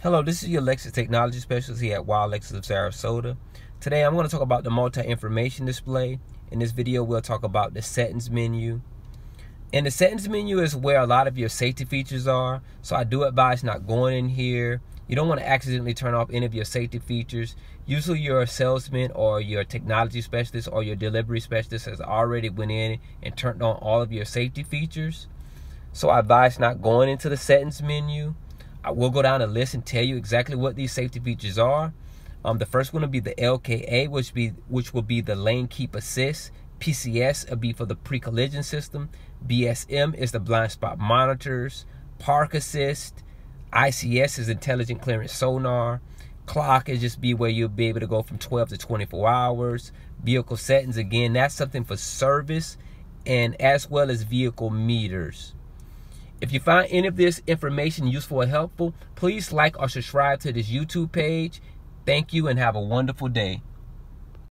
Hello, this is your Lexus Technology Specialist here at Wilde Lexus of Sarasota. Today I'm going to talk about the multi-information display. In this video we'll talk about the settings menu. And the settings menu is where a lot of your safety features are. So I do advise not going in here. You don't want to accidentally turn off any of your safety features. Usually your salesman or your technology specialist or your delivery specialist has already went in and turned on all of your safety features. So I advise not going into the settings menu. I will go down a list and tell you exactly what these safety features are. The first one will be the LKA, which will be the lane keep assist. PCS will be for the pre-collision system. BSM is the blind spot monitors. Park assist. ICS is intelligent clearance sonar. Clock is just be where you'll be able to go from 12 to 24 hours. Vehicle settings, again, that's something for service and as well as vehicle meters. If you find any of this information useful or helpful, please like or subscribe to this YouTube page. Thank you and have a wonderful day.